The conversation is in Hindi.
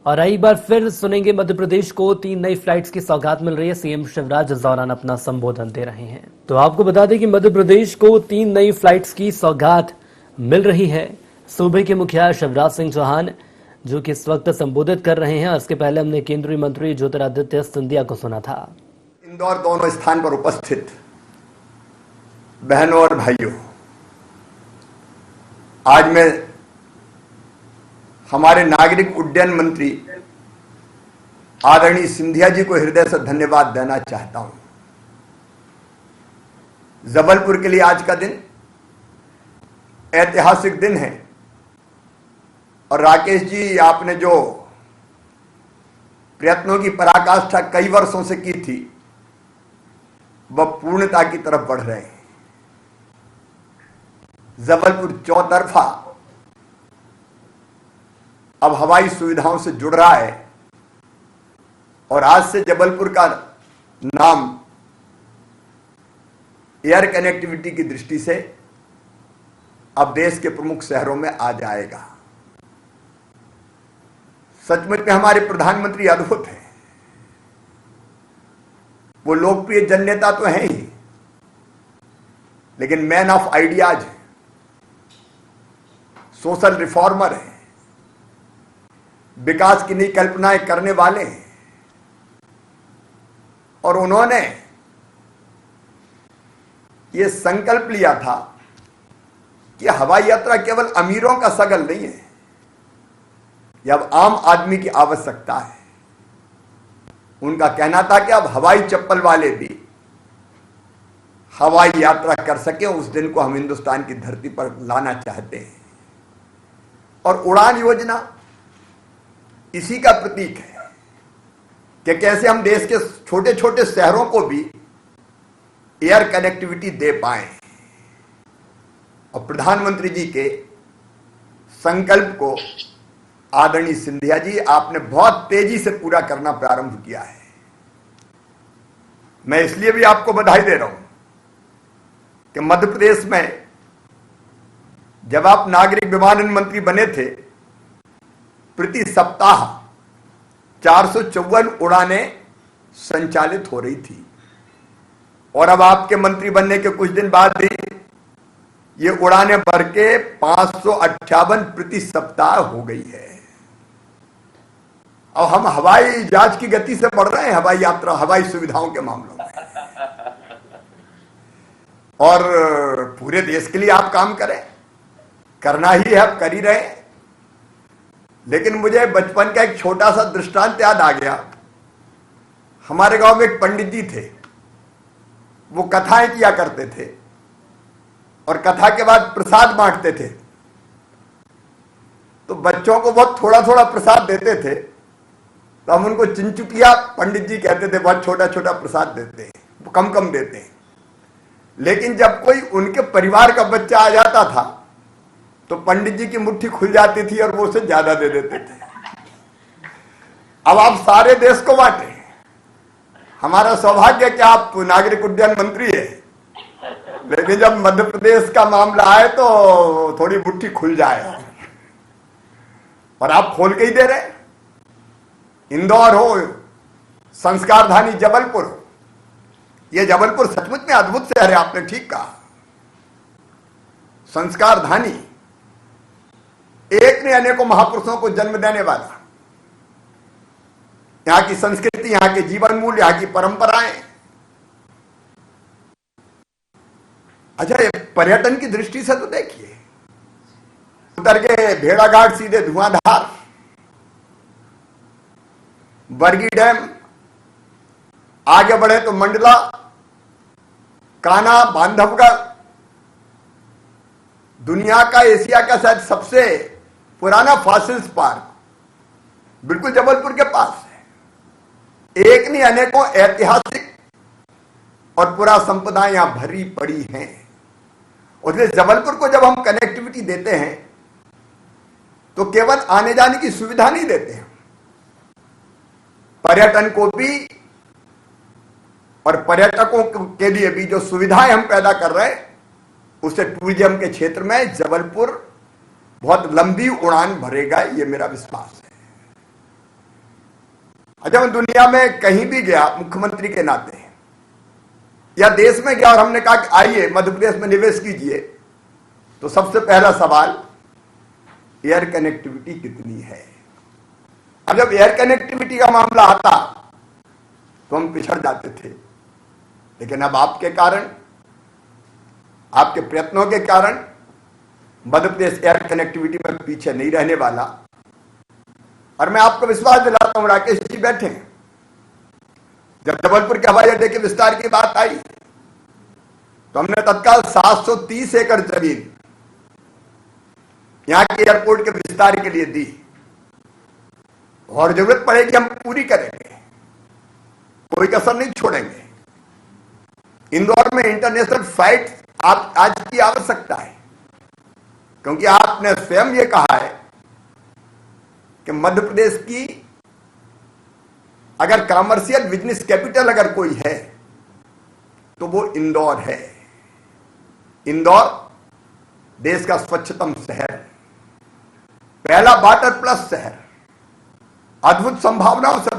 और एक बार फिर सुनेंगे, मध्य प्रदेश को 3 नई फ्लाइट्स की सौगात मिल रही है। सीएम शिवराज इस दौरान अपना संबोधन दे रहे हैं। तो आपको बता दें कि मध्य प्रदेश को 3 नई फ्लाइट्स की सौगात मिल रही है। सूबे के मुखिया शिवराज सिंह चौहान जो कि इस वक्त संबोधित कर रहे हैं, और इसके पहले हमने केंद्रीय मंत्री ज्योतिरादित्य सिंधिया को सुना था। इंदौर दोनों स्थान पर उपस्थित बहनों और भाइयों, आज मैं हमारे नागरिक उड्डयन मंत्री आदरणीय सिंधिया जी को हृदय से धन्यवाद देना चाहता हूं। जबलपुर के लिए आज का दिन ऐतिहासिक दिन है और राकेश जी, आपने जो प्रयत्नों की पराकाष्ठा कई वर्षों से की थी वह पूर्णता की तरफ बढ़ रहे हैं। जबलपुर चौतरफा अब हवाई सुविधाओं से जुड़ रहा है और आज से जबलपुर का नाम एयर कनेक्टिविटी की दृष्टि से अब देश के प्रमुख शहरों में आ जाएगा। सचमुच में हमारे प्रधानमंत्री अद्भुत हैं। वो लोकप्रिय जननेता तो हैं ही, लेकिन मैन ऑफ आइडियाज हैं, सोशल रिफॉर्मर हैं, विकास की नई कल्पनाएं करने वाले हैं। और उन्होंने यह संकल्प लिया था कि हवाई यात्रा केवल अमीरों का सगल नहीं है, यह अब आम आदमी की आवश्यकता है। उनका कहना था कि अब हवाई चप्पल वाले भी हवाई यात्रा कर सके, उस दिन को हम हिंदुस्तान की धरती पर लाना चाहते हैं। और उड़ान योजना इसी का प्रतीक है कि कैसे हम देश के छोटे छोटे शहरों को भी एयर कनेक्टिविटी दे पाए। और प्रधानमंत्री जी के संकल्प को आदरणीय सिंधिया जी आपने बहुत तेजी से पूरा करना प्रारंभ किया है। मैं इसलिए भी आपको बधाई दे रहा हूं कि मध्य प्रदेश में जब आप नागरिक विमानन मंत्री बने थे, प्रति सप्ताह 454 उड़ानें संचालित हो रही थी और अब आपके मंत्री बनने के कुछ दिन बाद ही ये उड़ानें बढ़ के 558 प्रति सप्ताह हो गई है। अब हम हवाई जहाज की गति से बढ़ रहे हैं हवाई यात्रा, हवाई सुविधाओं के मामलों में। और पूरे देश के लिए आप काम करें, करना ही है, आप कर ही रहे हैं। लेकिन मुझे बचपन का एक छोटा सा दृष्टांत याद आ गया। हमारे गांव में एक पंडित जी थे, वो कथाएं किया करते थे और कथा के बाद प्रसाद बांटते थे। तो बच्चों को बहुत थोड़ा थोड़ा प्रसाद देते थे, तो हम उनको चिंचुटिया पंडित जी कहते थे। बहुत छोटा छोटा प्रसाद देते हैं, वो कम कम देते हैं। लेकिन जब कोई उनके परिवार का बच्चा आ जाता था तो पंडित जी की मुट्ठी खुल जाती थी और वो उसे ज्यादा दे देते थे। अब आप सारे देश को बांटे। हमारा सौभाग्य कि आप नागरिक उड्डयन मंत्री है, लेकिन जब मध्य प्रदेश का मामला आए तो थोड़ी मुट्ठी खुल जाए। और आप खोल के ही दे रहे। इंदौर हो, संस्कार धानी जबलपुर हो, यह जबलपुर सचमुच में अद्भुत शहर है। आपने ठीक कहा, संस्कार धानी, एक ने अनेकों महापुरुषों को जन्म देने वाला। यहां की संस्कृति, यहां के जीवन मूल्य, यहां की परंपराएं। अच्छा, पर्यटन की दृष्टि से तो देखिए, उतर के भेड़ाघाट सीधे धुआंधार, बरगी डैम, आगे बढ़े तो मंडला, कान्हा, बांधवगढ़, दुनिया का, एशिया का शायद सबसे पुराना फॉसिल्स पार्क बिल्कुल जबलपुर के पास है। एक नहीं अनेकों ऐतिहासिक और पुरा संपदाएं यहां भरी पड़ी हैं। उसलिए जबलपुर को जब हम कनेक्टिविटी देते हैं तो केवल आने जाने की सुविधा नहीं देते हैं, पर्यटन को भी और पर्यटकों के लिए भी जो सुविधाएं हम पैदा कर रहे हैं, उससे टूरिज्म के क्षेत्र में जबलपुर बहुत लंबी उड़ान भरेगा, ये मेरा विश्वास है। अच्छा, मैं दुनिया में कहीं भी गया मुख्यमंत्री के नाते या देश में गया और हमने कहा कि आइए मध्य प्रदेश में निवेश कीजिए, तो सबसे पहला सवाल एयर कनेक्टिविटी कितनी है। अब जब एयर कनेक्टिविटी का मामला आता तो हम पिछड़ जाते थे, लेकिन अब आपके कारण, आपके प्रयत्नों के कारण मध्य प्रदेश एयर कनेक्टिविटी में पीछे नहीं रहने वाला। और मैं आपको विश्वास दिलाता हूं, राकेश जी बैठे हैं, जब जबलपुर के हवाई अड्डे के विस्तार की बात आई तो हमने तत्काल 730 एकड़ जमीन यहां के एयरपोर्ट के विस्तार के लिए दी, और जरूरत पड़ेगी हम पूरी करेंगे, कोई कसर नहीं छोड़ेंगे। इंदौर में इंटरनेशनल फ्लाइट आज की आवश्यकता है, क्योंकि आपने स्वयं ये कहा है कि मध्य प्रदेश की अगर कमर्शियल बिजनेस कैपिटल अगर कोई है तो वो इंदौर है। इंदौर देश का स्वच्छतम शहर, पहला वाटर प्लस शहर, अद्भुत संभावनाओं से